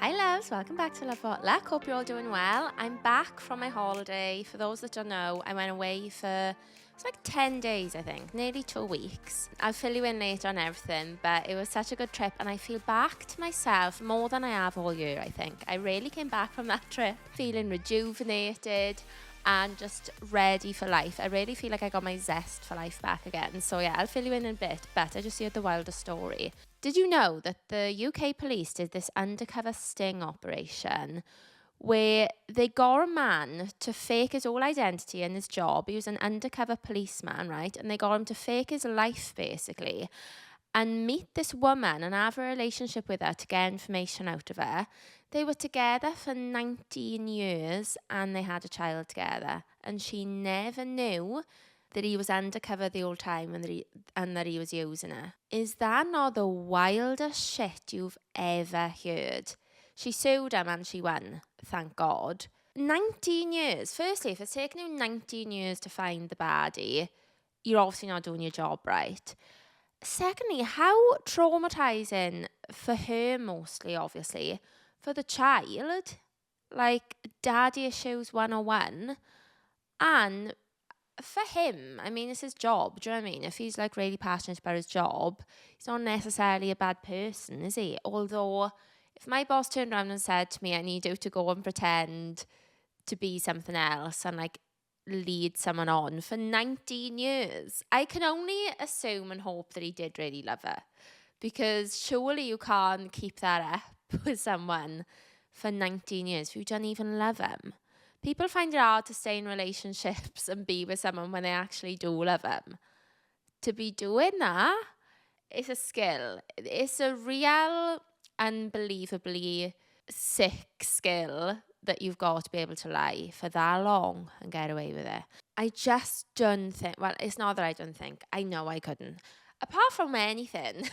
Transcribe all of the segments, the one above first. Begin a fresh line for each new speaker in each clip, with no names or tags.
Hi loves, welcome back to Love What Luck. Hope you're all doing well. I'm back from my holiday. For those that don't know, I went away for it's like 10 days, I think, nearly 2 weeks. I'll fill you in later on everything, but it was such a good trip and I feel back to myself more than I have all year, I think. I really came back from that trip feeling rejuvenated and just ready for life. I really feel like I got my zest for life back again. So yeah, I'll fill you in a bit, but I just heard the wildest story. Did you know that the UK police did this undercover sting operation where they got a man to fake his whole identity and his job? He was an undercover policeman, right? And they got him to fake his life, basically, and meet this woman and have a relationship with her to get information out of her. They were together for 19 years and they had a child together. And she never knew that he was undercover the whole time and that he was using her. Is that not the wildest shit you've ever heard? She sued him and she won, thank God. 19 years. Firstly, if it's taken you 19 years to find the baddie, you're obviously not doing your job right. Secondly, how traumatizing for her mostly, obviously, for the child, like daddy issues 101, and for him, I mean, it's his job, do you know what I mean? If he's like really passionate about his job, he's not necessarily a bad person, is he? Although, if my boss turned around and said to me, I need you to go and pretend to be something else and like lead someone on for 19 years, I can only assume and hope that he did really love her, because surely you can't keep that up with someone for 19 years if you don't even love him. People find it hard to stay in relationships and be with someone when they actually do love them. To be doing that, it's a skill. It's a real, unbelievably sick skill that you've got to be able to lie for that long and get away with it. I just don't think, well, it's not that I don't think, I know I couldn't. Apart from anything,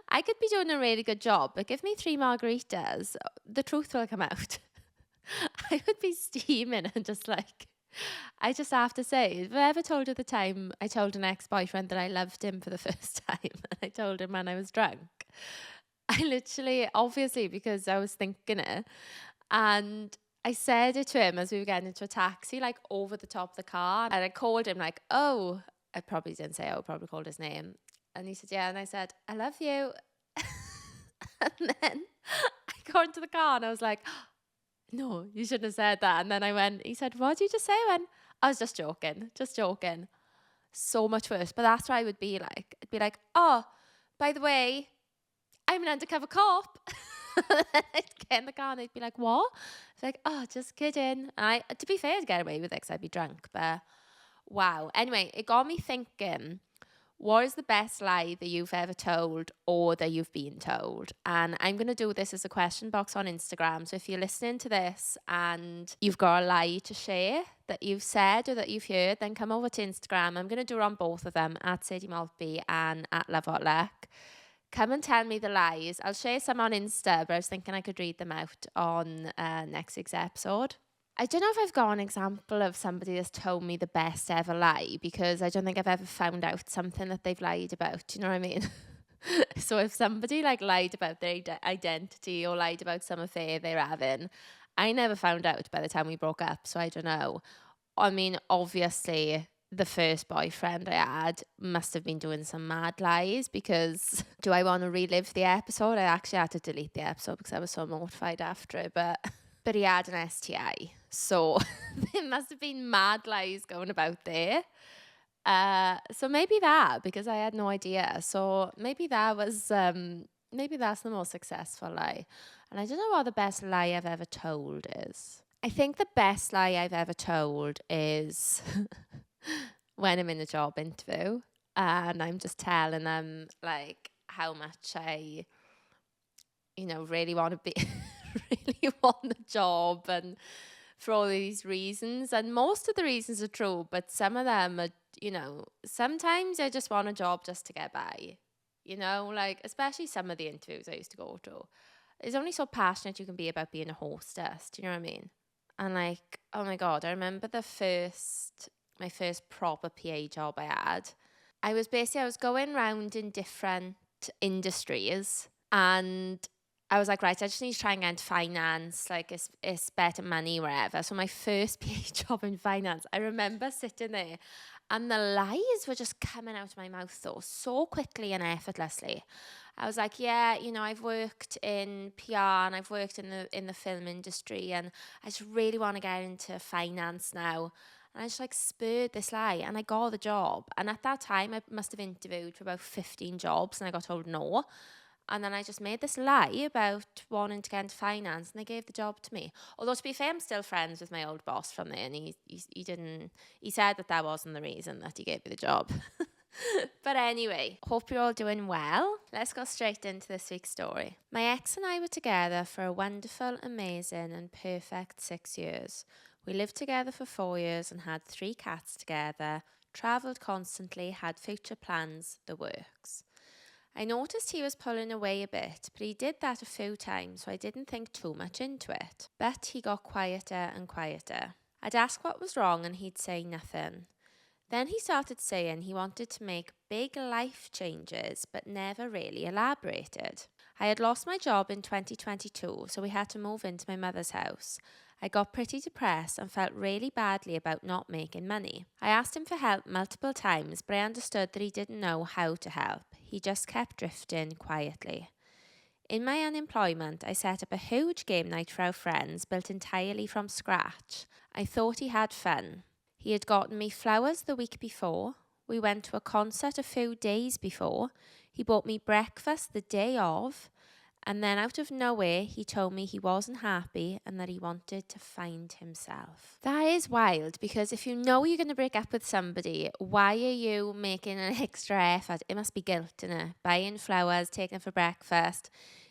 I could be doing a really good job, but give me 3 margaritas, the truth will come out. I would be steaming and just like, I just have to say, have I ever told you the time I told an ex-boyfriend that I loved him for the first time and I told him when I was drunk? I literally, obviously, because I was thinking it, and I said it to him as we were getting into a taxi, like over the top of the car, and I called him like, oh, I probably didn't say, I probably called his name. And he said, yeah, and I said, I love you. And then I got into the car and I was like, no, you shouldn't have said that. And then I went, he said, what did you just say? I went, I was just joking. So much worse. But that's what I would be like. I'd be like, oh, by the way, I'm an undercover cop. I'd get in the car and I'd be like, what? It's like, oh, just kidding. And to be fair, I'd get away with it because I'd be drunk. But wow. Anyway, it got me thinking, what is the best lie that you've ever told or that you've been told? And I'm going to do this as a question box on Instagram. So if you're listening to this and you've got a lie to share that you've said or that you've heard, then come over to Instagram. I'm going to do it on both of them, at Sadie Maltby and at Love What Luck. Come and tell me the lies. I'll share some on Insta, but I was thinking I could read them out on next week's episode. I don't know if I've got an example of somebody that's told me the best ever lie, because I don't think I've ever found out something that they've lied about. Do you know what I mean? So if somebody like lied about their identity or lied about some affair they're having, I never found out by the time we broke up. So I don't know. I mean, obviously, the first boyfriend I had must have been doing some mad lies, because do I want to relive the episode? I actually had to delete the episode because I was so mortified after it. But he had an STI. So there must have been mad lies going about there. So maybe that, because I had no idea. So maybe that was, maybe that's the most successful lie. And I don't know what the best lie I've ever told is. I think the best lie I've ever told is when I'm in a job interview and I'm just telling them like how much I, really want to be, really want the job, and for all these reasons. And most of the reasons are true, but some of them are, sometimes I just want a job just to get by, like especially some of the interviews I used to go to. It's only so passionate you can be about being a hostess. Do you know what I mean? And like, oh my God, I remember my first proper PA job I had. I was going around in different industries, and I was like, right, I just need to try and get into finance. Like, it's better money, wherever. So my first PA job in finance, I remember sitting there and the lies were just coming out of my mouth though, so quickly and effortlessly. I was like, yeah, you know, I've worked in PR and I've worked in the film industry, and I just really want to get into finance now. And I just like spurred this lie and I got the job. And at that time, I must have interviewed for about 15 jobs and I got told no. And then I just made this lie about wanting to get into finance, and they gave the job to me. Although, to be fair, I'm still friends with my old boss from there, and he said that wasn't the reason that he gave me the job. But anyway, hope you're all doing well. Let's go straight into this week's story. My ex and I were together for a wonderful, amazing, and perfect 6 years. We lived together for 4 years and had 3 cats together, travelled constantly, had future plans, the works. I noticed he was pulling away a bit, but he did that a few times, so I didn't think too much into it. But he got quieter and quieter. I'd ask what was wrong and he'd say nothing. Then he started saying he wanted to make big life changes, but never really elaborated. I had lost my job in 2022, so we had to move into my mother's house. I got pretty depressed and felt really badly about not making money. I asked him for help multiple times, but I understood that he didn't know how to help. He just kept drifting quietly. In my unemployment, I set up a huge game night for our friends, built entirely from scratch. I thought he had fun. He had gotten me flowers the week before. We went to a concert a few days before. He bought me breakfast the day of. And then out of nowhere, he told me he wasn't happy and that he wanted to find himself. That is wild, because if you know you're going to break up with somebody, why are you making an extra effort? It must be guilt, innit? Buying flowers, taking them for breakfast.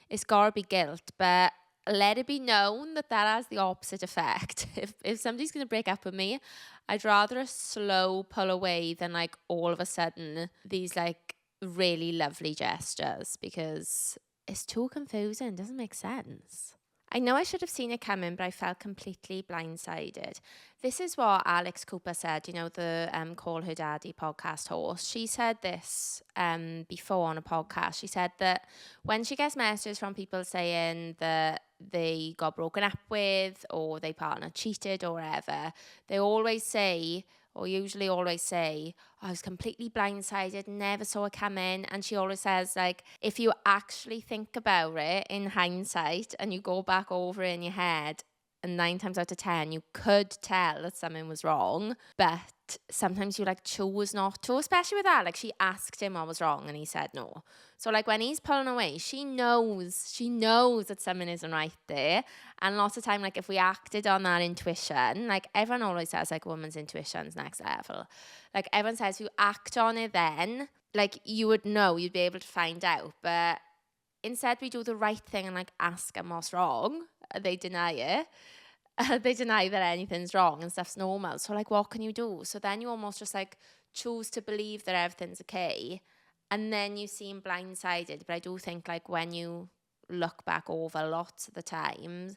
It's got to be guilt, but let it be known that has the opposite effect. If somebody's going to break up with me, I'd rather a slow pull away than like all of a sudden these like really lovely gestures, because it's too confusing, doesn't make sense. I know I should have seen it coming, but I felt completely blindsided. This is what Alex Cooper said, you know, the Call Her Daddy podcast host. She said this before on a podcast. She said that when she gets messages from people saying that they got broken up with or their partner cheated or whatever, they always say, or usually always say, I was completely blindsided, never saw it coming. And she always says, like, if you actually think about it in hindsight and you go back over it in your head, and 9 times out of 10, you could tell that something was wrong, but sometimes you like choose not to, especially with that. Like, she asked him what was wrong and he said no. So like when he's pulling away, she knows that something isn't right there. And lots of time, like if we acted on that intuition, like everyone always says like a woman's intuition's next level. Like everyone says if you act on it then, like you would know, you'd be able to find out. But instead we do the right thing and like ask them what's wrong. They deny it. They deny that anything's wrong and stuff's normal. So like what can you do? So then you almost just like choose to believe that everything's okay. And then you seem blindsided. But I do think like when you look back over lots of the times,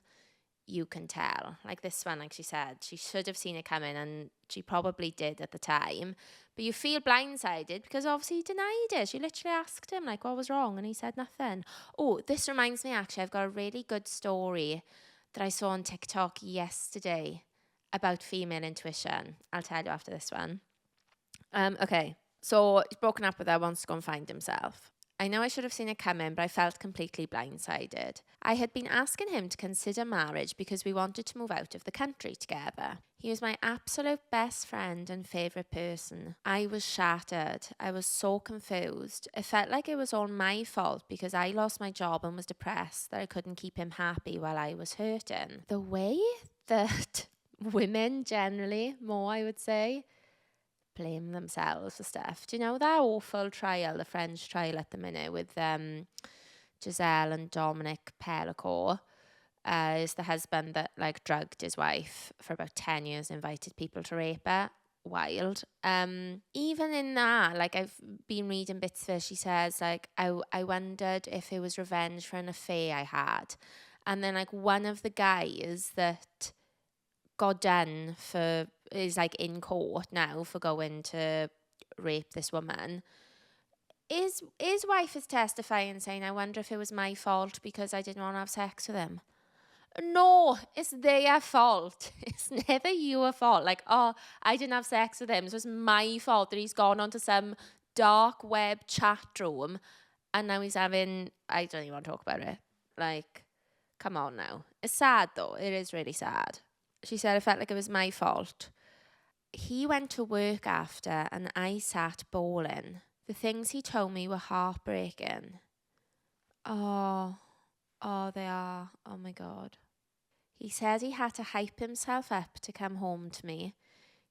you can tell. Like this one, like she said, she should have seen it coming and she probably did at the time. But you feel blindsided because obviously he denied it. She literally asked him like what was wrong and he said nothing. Oh, this reminds me actually, I've got a really good story that I saw on TikTok yesterday about female intuition. I'll tell you after this one. Okay. So he's broken up with her, wants to go and find himself. I know I should have seen it coming, but I felt completely blindsided. I had been asking him to consider marriage because we wanted to move out of the country together. He was my absolute best friend and favourite person. I was shattered. I was so confused. It felt like it was all my fault because I lost my job and was depressed that I couldn't keep him happy while I was hurting. The way that women generally, more I would say, blame themselves for stuff. Do you know that awful trial, the French trial at the minute with Giselle and Dominic Pellicourt? Is the husband that like drugged his wife for about 10 years, invited people to rape her. Wild. Even in that, like I've been reading bits of it, she says like I wondered if it was revenge for an affair I had. And then like one of the guys that got done for is like in court now for going to rape this woman. His wife is testifying, saying, I wonder if it was my fault because I didn't want to have sex with him. No, it's their fault. It's never your fault. Like, oh, I didn't have sex with him, so it's my fault that he's gone onto some dark web chat room and now he's having, I don't even want to talk about it. Like, come on now. It's sad though. It is really sad. She said, I felt like it was my fault. He went to work after and I sat bawling. The things he told me were heartbreaking. Oh, they are. Oh my God. He said he had to hype himself up to come home to me.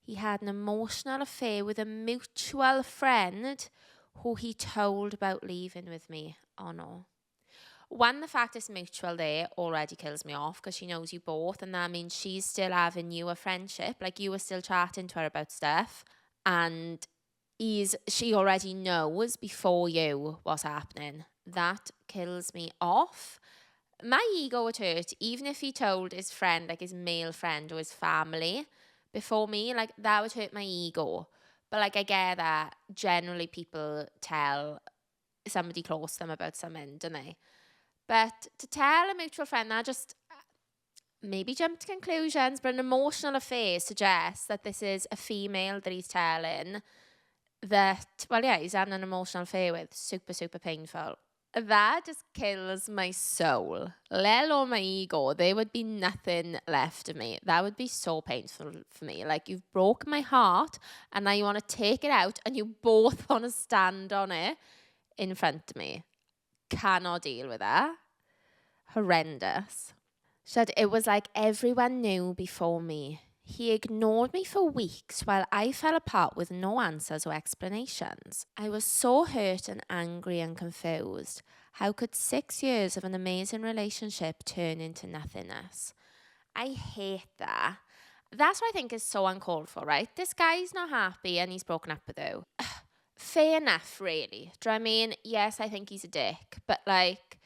He had an emotional affair with a mutual friend who he told about leaving with me. Oh no. One, the fact it's mutual there already kills me off because she knows you both, and that means she's still having you a friendship. Like, you were still chatting to her about stuff, and she already knows before you what's happening. That kills me off. My ego would hurt even if he told his friend, like his male friend or his family before me. Like, that would hurt my ego. But like, I get that generally people tell somebody close to them about something, don't they? But to tell a mutual friend, that just maybe jump to conclusions, but an emotional affair suggests that this is a female that he's telling that, well, yeah, he's having an emotional affair with. Super, super painful. That just kills my soul, let alone my ego. There would be nothing left of me. That would be so painful for me. Like, you've broken my heart and now you want to take it out and you both want to stand on it in front of me. Cannot deal with that. Horrendous. She said, it was like everyone knew before me. He ignored me for weeks while I fell apart with no answers or explanations. I was so hurt and angry and confused. How could 6 years of an amazing relationship turn into nothingness? I hate that. That's what I think is so uncalled for, right? This guy's not happy and he's broken up with you. Fair enough, really. Do you know what I mean? Yes, I think he's a dick, but like,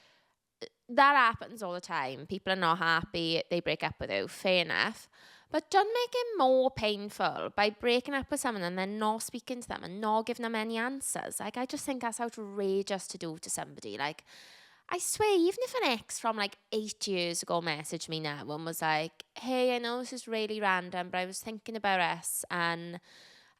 that happens all the time. People are not happy, they break up with you. Fair enough. But don't make it more painful by breaking up with someone and then not speaking to them and not giving them any answers. Like, I just think that's outrageous to do to somebody. Like, I swear, even if an ex from like 8 years ago messaged me now and was like, hey, I know this is really random, but I was thinking about us and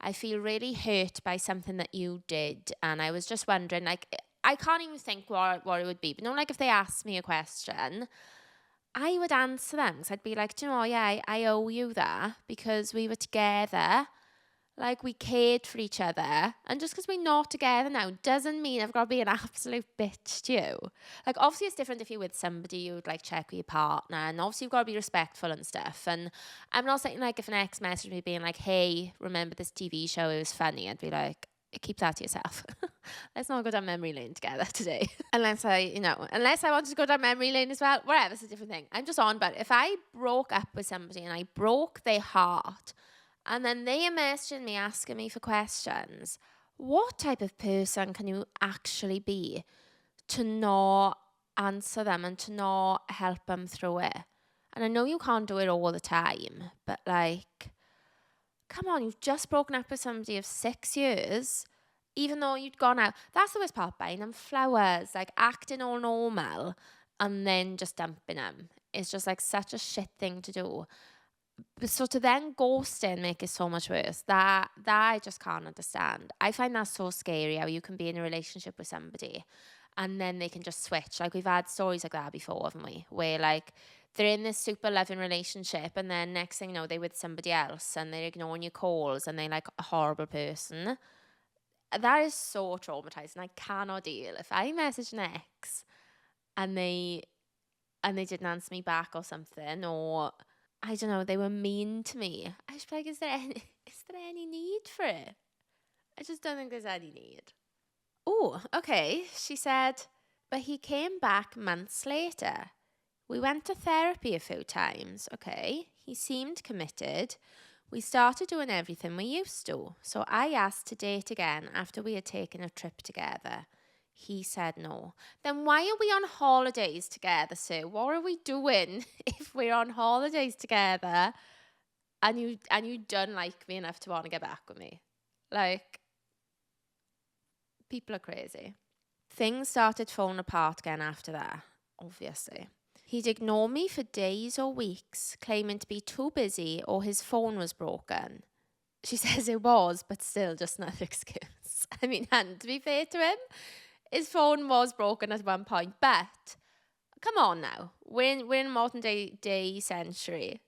I feel really hurt by something that you did. And I was just wondering, like, I can't even think what it would be. But no, like, if they asked me a question, I would answer them. Because I'd be like, do you know, yeah, I owe you that because we were together. Like, we cared for each other. And just because we're not together now doesn't mean I've got to be an absolute bitch to you. Like, obviously it's different if you're with somebody, you would like check with your partner. And obviously you've got to be respectful and stuff. And I'm not saying like if an ex messaged me being like, hey, remember this TV show? It was funny. I'd be like, keep that to yourself. Let's not go down memory lane together today. unless I wanted to go down memory lane as well. Whatever, it's a different thing. I'm just on about it. If I broke up with somebody and I broke their heart, and then they are messaging me, asking me for questions, what type of person can you actually be to not answer them and to not help them through it? And I know you can't do it all the time, but like, come on, you've just broken up with somebody of 6 years, even though you'd gone out. That's the worst part, buying them flowers, like acting all normal, and then just dumping them. It's just like such a shit thing to do. So to then ghost and make it so much worse, that I just can't understand. I find that so scary, how you can be in a relationship with somebody and then they can just switch. Like, we've had stories like that before, haven't we? Where like they're in this super loving relationship and then next thing you know, they're with somebody else and they're ignoring your calls and they're like a horrible person. That is so traumatizing. I cannot deal. If I message an ex and they didn't answer me back or something, or I don't know, they were mean to me, I just be like, is there any need for it? I just don't think there's any need. Oh, okay. She said, but he came back months later. We went to therapy a few times. Okay. He seemed committed. We started doing everything we used to. So I asked to date again after we had taken a trip together. He said no. Then why are we on holidays together, sir? What are we doing if we're on holidays together and you don't like me enough to want to get back with me? Like, People are crazy. Things started falling apart again after that, obviously. He'd ignore me for days or weeks, claiming to be too busy or his phone was broken. She says it was, but still just another excuse. I mean, and to be fair to him, his phone was broken at one point, but come on now. We're in modern day century.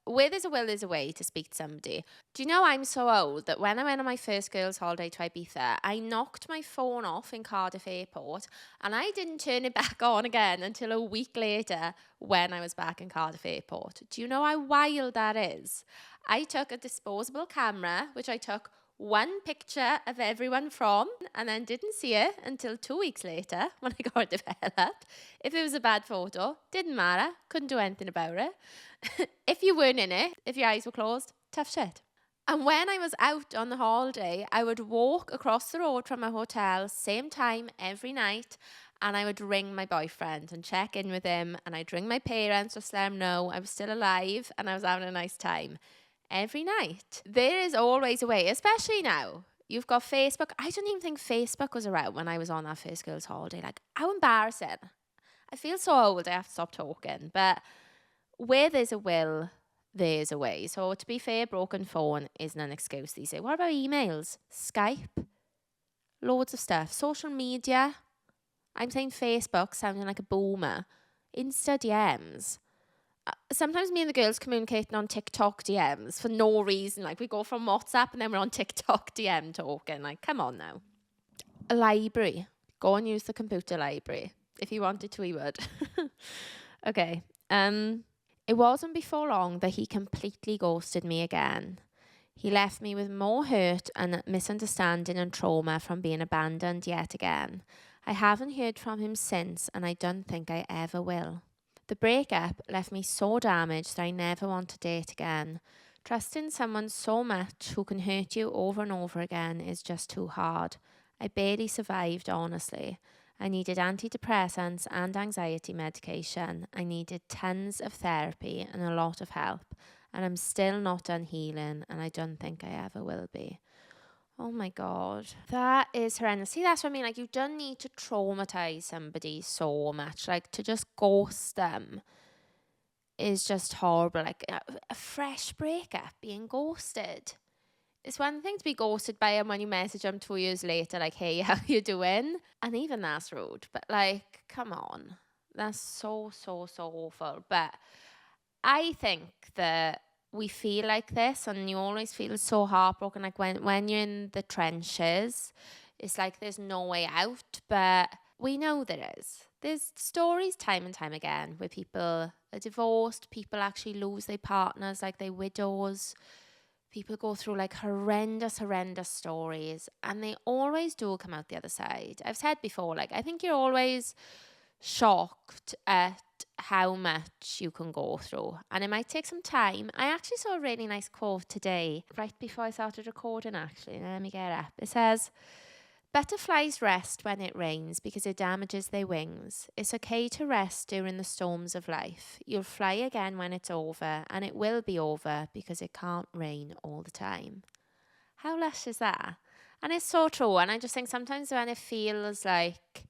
Where there's a will, there's a way to speak to somebody. Do you know I'm so old that when I went on my first girls' holiday to Ibiza, I knocked my phone off in Cardiff Airport and I didn't turn it back on again until a week later when I was back in Cardiff Airport. Do you know how wild that is? I took a disposable camera, which I took one picture of everyone from and then didn't see it until 2 weeks later when I got it developed. If it was a bad photo, didn't matter, couldn't do anything about it. If you weren't in it, if your eyes were closed, tough shit. And when I was out on the holiday, I would walk across the road from my hotel, same time every night, and I would ring my boyfriend and check in with him, and I'd ring my parents just to let them know I was still alive and I was having a nice time. Every night. There is always a way, especially now. You've got Facebook. I don't even think Facebook was around when I was on that first girls' holiday. Like, how embarrassing. I feel so old, I have to stop talking, but where there's a will, there's a way. So to be fair, broken phone isn't an excuse these days. What about emails? Skype? Loads of stuff. Social media? I'm saying Facebook, sounding like a boomer. Insta DMs. Sometimes me and the girls communicating on TikTok DMs for no reason. Like we go from WhatsApp and then we're on TikTok DM talking. Like, come on now. A library. Go and use the computer library. If he wanted to, he would. Okay. It wasn't before long that he completely ghosted me again. He left me with more hurt and misunderstanding and trauma from being abandoned yet again. I haven't heard from him since, and I don't think I ever will. The breakup left me so damaged that I never want to date again. Trusting someone so much who can hurt you over and over again is just too hard. I barely survived, honestly. I needed antidepressants and anxiety medication. I needed tons of therapy and a lot of help. And I'm still not done healing, and I don't think I ever will be. Oh my God. That is horrendous. See, that's what I mean. Like, you don't need to traumatize somebody so much. Like, to just ghost them is just horrible. Like, a fresh breakup, being ghosted. It's one thing to be ghosted by him when you message him 2 years later, like, hey, how you doing? And even that's rude. But, like, come on. That's so awful. But I think that we feel like this, and you always feel so heartbroken. Like, when you're in the trenches, it's like there's no way out. But we know there is. There's stories time and time again where people are divorced, people actually lose their partners, like they're widows. People go through like horrendous stories, and they always do come out the other side. I've said before, like, I think you're always shocked at how much you can go through, and it might take some time. I actually saw a really nice quote today, right before I started recording, actually. Let me get it up. It says, "Butterflies rest when it rains because it damages their wings. It's okay to rest during the storms of life. You'll fly again when it's over, and it will be over because it can't rain all the time." How lush is that? And it's so true. And I just think sometimes when it feels like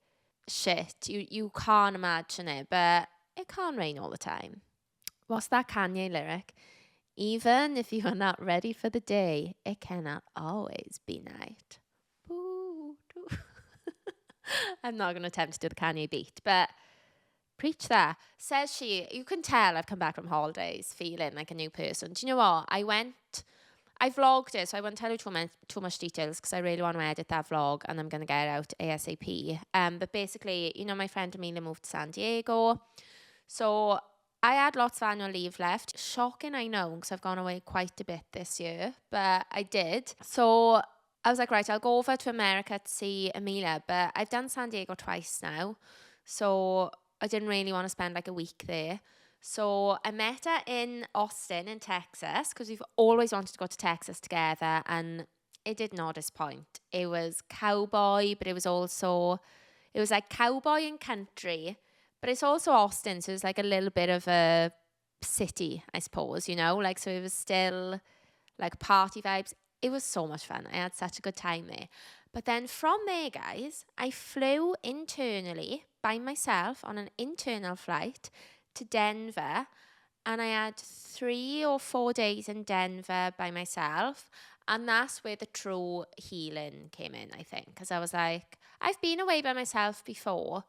shit, you can't imagine it, but it can't rain all the time. What's that Kanye lyric? Even if you are not ready for the day, it cannot always be night. I'm not going to attempt to do the Kanye beat, but preach that. Says she, you can tell I've come back from holidays feeling like a new person. Do you know what? I vlogged it, so I won't tell you too much details because I really want to edit that vlog and I'm going to get it out ASAP. But basically, you know, my friend Amelia moved to San Diego. So I had lots of annual leave left. Shocking, I know, because I've gone away quite a bit this year, but I did. So I was like, right, I'll go over to America to see Amelia, but I've done San Diego twice now, so I didn't really want to spend like a week there. So I met her in Austin in Texas, because we've always wanted to go to Texas together, and it did not disappoint. It was cowboy, but it was like cowboy and country, but it's also Austin, so it's like a little bit of a city, I suppose, you know, like, so it was still like party vibes. It was so much fun. I had such a good time there. But then from there, guys, I flew internally by myself on an internal flight to Denver. And I had 3 or 4 days in Denver by myself. And that's where the true healing came in, I think. Because I was like, I've been away by myself before.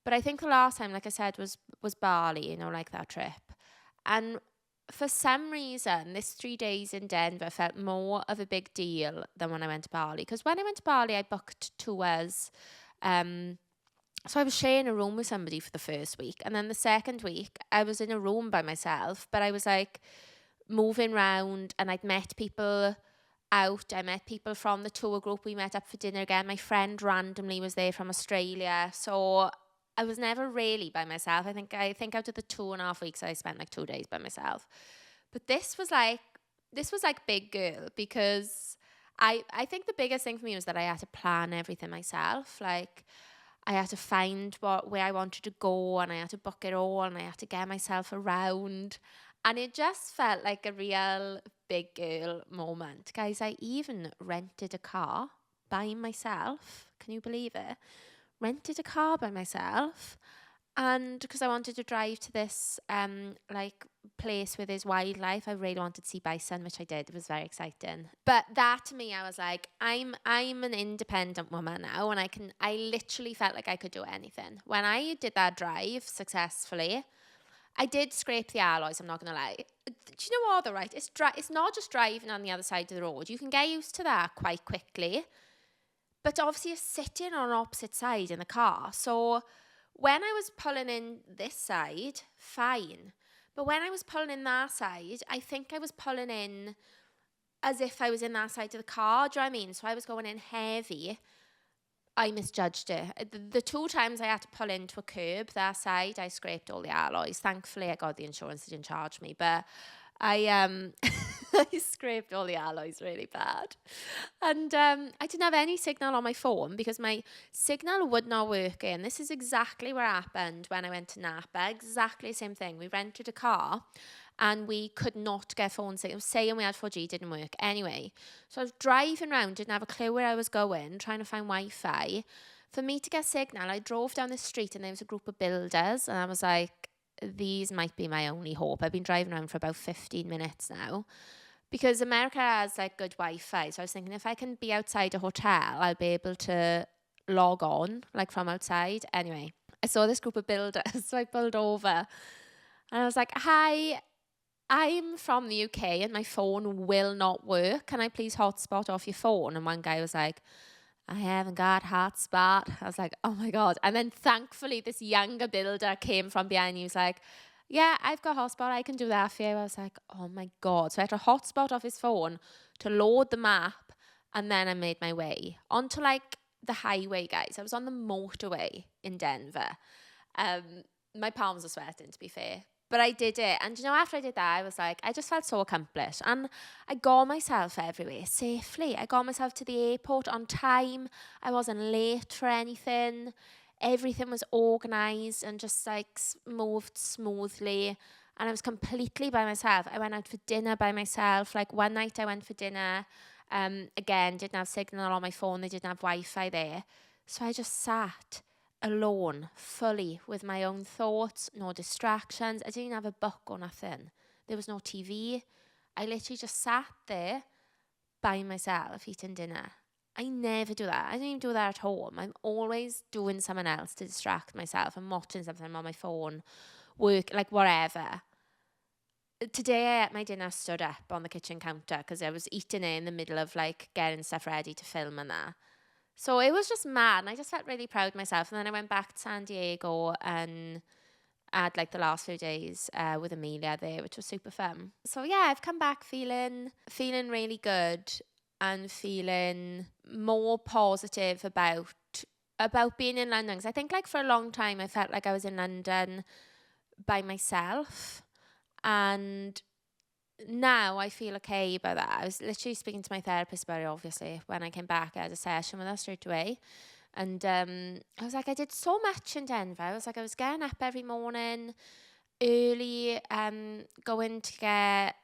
But I think the last time, like I said, was Bali, like that trip. And for some reason, this 3 days in Denver felt more of a big deal than when I went to Bali. Because when I went to Bali, I booked tours. So I was sharing a room with somebody for the first week. And then the second week, I was in a room by myself. But I was like moving around, and I'd met people out. I met people from the tour group. We met up for dinner again. My friend randomly was there from Australia. So I was never really by myself. I think out of the 2.5 weeks, I spent like 2 days by myself. But this was like big girl, because I think the biggest thing for me was that I had to plan everything myself. Like, I had to find where I wanted to go, and I had to book it all, and I had to get myself around. And it just felt like a real big girl moment. Guys, I even rented a car by myself. Can you believe it? Rented a car by myself, and because I wanted to drive to this place with his wildlife. I really wanted to see bison, which I did. It was very exciting. But that, to me, I was like, I'm an independent woman now, and I literally felt like I could do anything. When I did that drive successfully, I did scrape the alloys, I'm not gonna lie. Do you know what, though, right? It's not just driving on the other side of the road. You can get used to that quite quickly. But obviously you're sitting on opposite side in the car. So when I was pulling in this side, fine. But when I was pulling in that side, I think I was pulling in as if I was in that side of the car. Do you know what I mean? So I was going in heavy. I misjudged it. The 2 times I had to pull into a curb that side, I scraped all the alloys. Thankfully, I got the insurance, they didn't charge me. But I I scraped all the alloys really bad. And I didn't have any signal on my phone because my signal would not work in. This is exactly what happened when I went to Napa. Exactly the same thing. We rented a car and we could not get phone signal. It was saying we had 4G, didn't work. Anyway, so I was driving around, didn't have a clue where I was going, trying to find Wi-Fi. For me to get signal, I drove down the street and there was a group of builders, and I was like, these might be my only hope. I've been driving around for about 15 minutes now because America has like good Wi-Fi. So I was thinking if I can be outside a hotel, I'll be able to log on like from outside. Anyway, I saw this group of builders, so I pulled over and I was like, hi, I'm from the UK and my phone will not work. Can I please hotspot off your phone? And one guy was like, I haven't got hotspot. I was like, oh my God. And then thankfully this younger builder came from behind. He was like, yeah, I've got hotspot. I can do that for you. I was like, oh my God. So I had to hotspot off his phone to load the map. And then I made my way onto like the highway, guys. I was on the motorway in Denver. My palms are sweating, to be fair. But I did it. And after I did that, I was like, I just felt so accomplished. And I got myself everywhere safely. I got myself to the airport on time. I wasn't late for anything. Everything was organised and just like moved smoothly. And I was completely by myself. I went out for dinner by myself. Like one night I went for dinner. Again, didn't have signal on my phone. They didn't have Wi-Fi there. So I just sat alone, fully, with my own thoughts, no distractions. I didn't have a book or nothing. There was no TV. I literally just sat there by myself eating dinner. I never do that. I don't even do that at home. I'm always doing something else to distract myself. I'm watching something on my phone, work, like whatever. Today I ate my dinner stood up on the kitchen counter because I was eating it in the middle of like getting stuff ready to film and that. So it was just mad, and I just felt really proud of myself. And then I went back to San Diego and had like the last few days with Amelia there, which was super fun. So yeah, I've come back feeling really good and feeling more positive about being in London. Because I think like for a long time I felt like I was in London by myself, and now I feel okay about that. I was literally speaking to my therapist about it, obviously. When I came back, I had a session with her straight away. And I was like, I did so much in Denver. I was like, I was getting up every morning early, going to get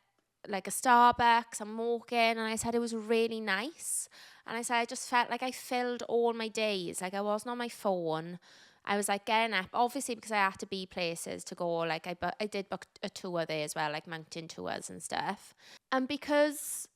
like a Starbucks and walking. And I said it was really nice. And I said, I just felt like I filled all my days. Like I wasn't on my phone. I was like getting up, obviously because I had to be places to go. Like I did book a tour there as well, like mountain tours and stuff. And because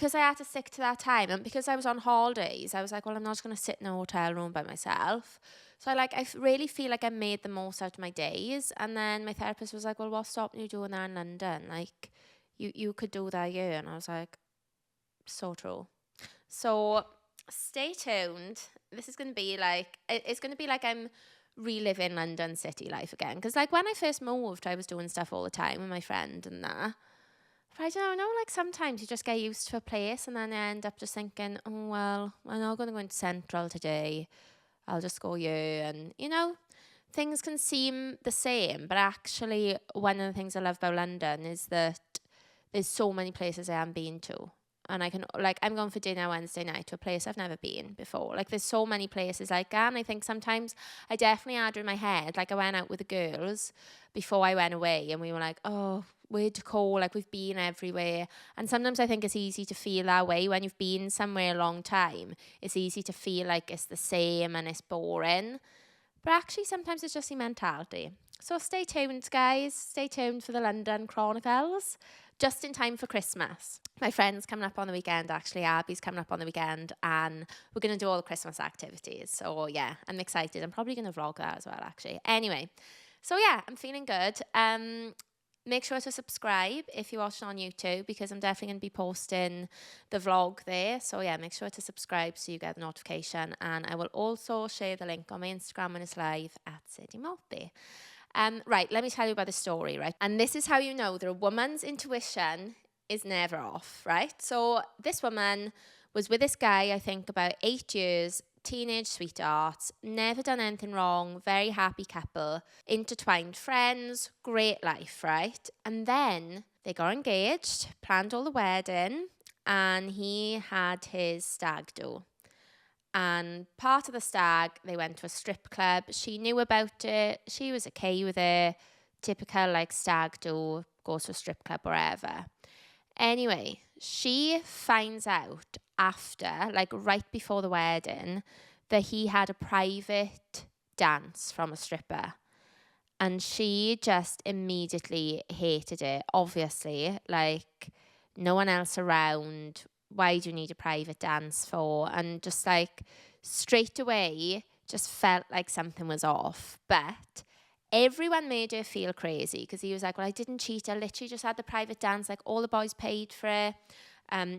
I had to stick to that time, and because I was on holidays, I was like, well, I'm not just going to sit in a hotel room by myself. So I really feel like I made the most out of my days. And then my therapist was like, well, what's stopping you doing that in London? Like, you could do that here. And I was like, so true. So stay tuned. This is going to be like, it's going to be like I'm reliving London city life again. Because like when I first moved, I was doing stuff all the time with my friend and that. But I don't know, like sometimes you just get used to a place and then I end up just thinking, oh, well, I'm not going to go into Central today. I'll just go here. And, you know, things can seem the same. But actually, one of the things I love about London is that there's so many places I haven't been to. And I can, like, I'm going for dinner Wednesday night to a place I've never been before. Like, there's so many places like that. And I think sometimes I definitely had in my head, like, I went out with the girls before I went away and we were like, oh, where to go? Like, we've been everywhere. And sometimes I think it's easy to feel that way when you've been somewhere a long time. It's easy to feel like it's the same and it's boring. But actually, sometimes it's just your mentality. So stay tuned, guys. Stay tuned for the London Chronicles. Just in time for Christmas. My friend's coming up on the weekend, actually. Abby's coming up on the weekend, and we're going to do all the Christmas activities. So, yeah, I'm excited. I'm probably going to vlog that as well, actually. Anyway, so, yeah, I'm feeling good. Make sure to subscribe if you're watching on YouTube, because I'm definitely going to be posting the vlog there. So, yeah, make sure to subscribe so you get the notification. And I will also share the link on my Instagram when it's live at Sadie Maltby. Right, let me tell you about the story, right? And this is how you know that a woman's intuition is never off, right? So this woman was with this guy, I think, about 8 years, teenage sweethearts, never done anything wrong, very happy couple, intertwined friends, great life, right? And then they got engaged, planned all the wedding, and he had his stag do. And part of the stag, they went to a strip club. She knew about it. She was okay with it. Typical like stag do, goes to a strip club, wherever. Anyway, she finds out after, like right before the wedding, that he had a private dance from a stripper. And she just immediately hated it, obviously. Like, no one else around. Why do you need a private dance for? And just like straight away just felt like something was off. But everyone made her feel crazy because he was like, well, I didn't cheat. I literally just had the private dance. Like all the boys paid for it.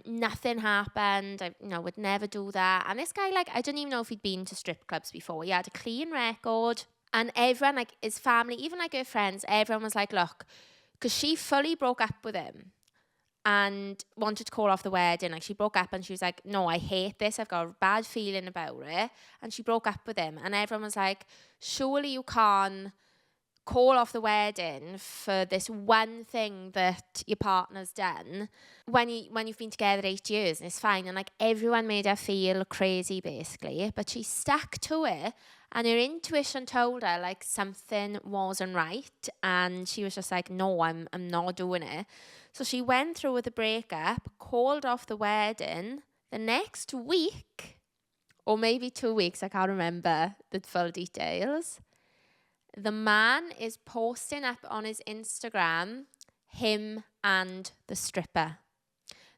Nothing happened. I would never do that. And this guy, like, I don't even know if he'd been to strip clubs before. He had a clean record. And everyone, like his family, even like her friends, everyone was like, look, because she fully broke up with him and wanted to call off the wedding. Like she broke up and she was like, no, I hate this. I've got a bad feeling about it. And she broke up with him. And everyone was like, surely you can't call off the wedding for this one thing that your partner's done when you've been together 8 years and it's fine. And like everyone made her feel crazy basically, but she stuck to it. And her intuition told her like something wasn't right. And she was just like, no, I'm not doing it. So she went through with the breakup, called off the wedding. The next week, or maybe 2 weeks, I can't remember the full details, the man is posting up on his Instagram, him and the stripper.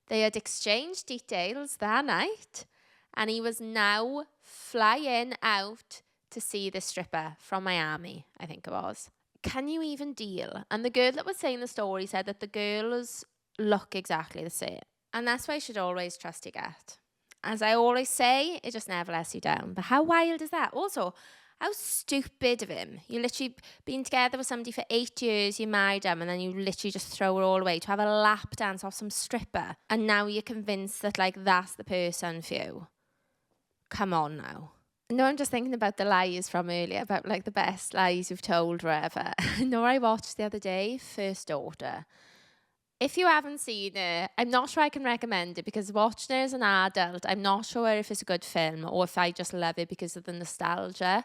They had exchanged details that night. And he was now flying out to see the stripper from Miami, I think it was. Can you even deal? And the girl that was saying the story said that the girls look exactly the same. And that's why you should always trust your gut. As I always say, it just never lets you down. But how wild is that? Also, how stupid of him. You literally been together with somebody for 8 years, you married them, and then you literally just throw her all away to have a lap dance off some stripper. And now you're convinced that like that's the person for you. Come on now. No, I'm just thinking about the lies from earlier, about like the best lies you've told, whatever. No, I watched the other day, First Daughter. If you haven't seen it, I'm not sure I can recommend it because watching it as an adult, I'm not sure if it's a good film or if I just love it because of the nostalgia.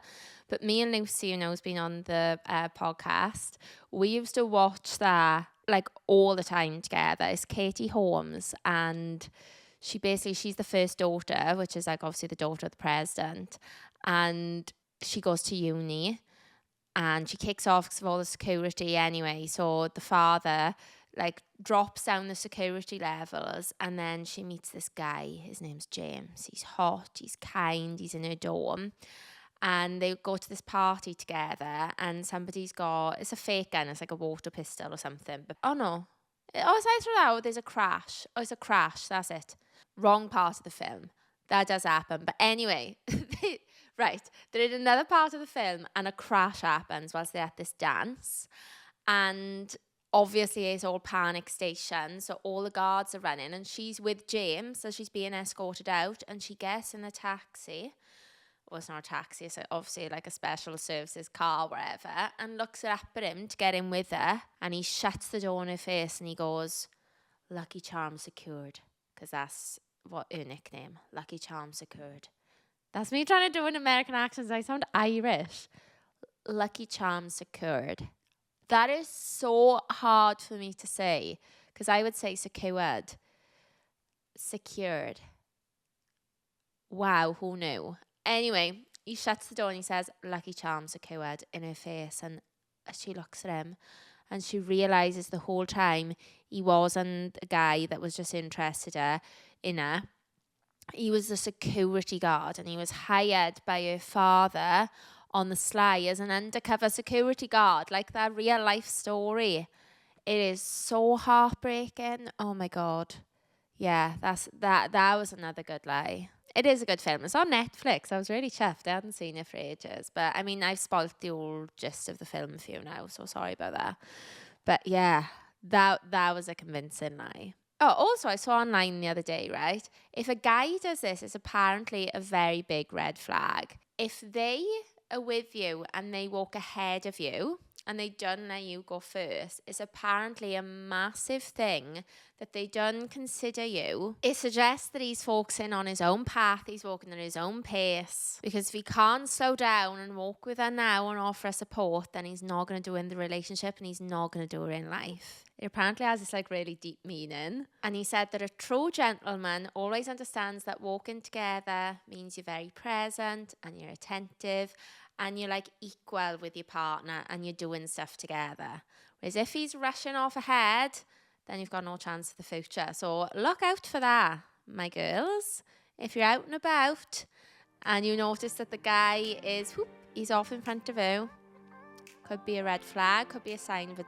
But me and Lucy, who's been on the podcast, we used to watch that like all the time together. It's Katie Holmes and she's the first daughter, which is like obviously the daughter of the president, and she goes to uni and she kicks off because of all the security anyway. So the father like drops down the security levels, and then she meets this guy. His name's James. He's hot, he's kind, he's in her dorm. And they go to this party together, and somebody's got, it's a fake gun, it's like a water pistol or something. But oh no. Oh, it's either that or there's a crash. Oh, it's a crash, that's it. Wrong part of the film. That does happen. But anyway, right, they're in another part of the film and a crash happens whilst they're at this dance. And obviously it's all panic station, so all the guards are running, and she's with James, so she's being escorted out, and she gets in a taxi. Well, it's not a taxi, it's obviously like a special services car, wherever, and looks up at him to get in with her, and he shuts the door in her face and he goes, Lucky Charm secured, because that's what her nickname, Lucky Charm secured. That's me trying to do an American accent. I sound Irish. Lucky Charm secured. That is so hard for me to say, because I would say secured. Secured. Wow, who knew? Anyway, he shuts the door and he says, Lucky Charm secured, in her face. And she looks at him and she realises the whole time he wasn't a guy that was just interested in her. He was the security guard, and he was hired by her father on the sly as an undercover security guard, like that real life story. It is so heartbreaking. Oh my God. Yeah, that was another good lie. It is a good film. It's on Netflix. I was really chuffed. I hadn't seen it for ages. But I mean, I've spoilt the old gist of the film for you now, so sorry about that. But yeah, that was a convincing lie. Oh, also, I saw online the other day, right? If a guy does this, it's apparently a very big red flag. If they are with you and they walk ahead of you and they don't let you go first, it's apparently a massive thing that they don't consider you. It suggests that he's focusing on his own path, he's walking at his own pace, because if he can't slow down and walk with her now and offer her support, then he's not going to do it in the relationship, and he's not going to do it in life. It apparently has this like really deep meaning. And he said that a true gentleman always understands that walking together means you're very present and you're attentive and you're like equal with your partner and you're doing stuff together. Whereas if he's rushing off ahead, then you've got no chance for the future. So look out for that, my girls. If you're out and about and you notice that the guy is, he's off in front of you, could be a red flag, could be a sign of a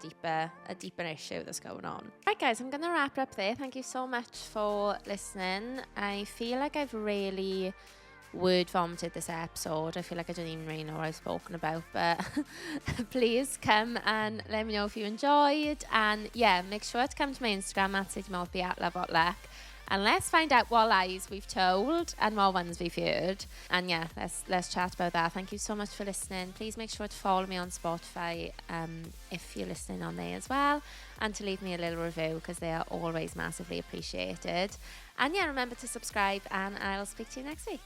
deeper issue that's going on. Right guys, I'm going to wrap it up there. Thank you so much for listening. I feel like I've really word vomited this episode. I feel like I don't even really know what I've spoken about, but please come and let me know if you enjoyed. And yeah, make sure to come to my Instagram at Sadie Maltby at love.luck. And let's find out what lies we've told and what ones we've heard. And yeah, let's chat about that. Thank you so much for listening. Please make sure to follow me on Spotify if you're listening on there as well. And to leave me a little review, because they are always massively appreciated. And yeah, remember to subscribe, and I'll speak to you next week.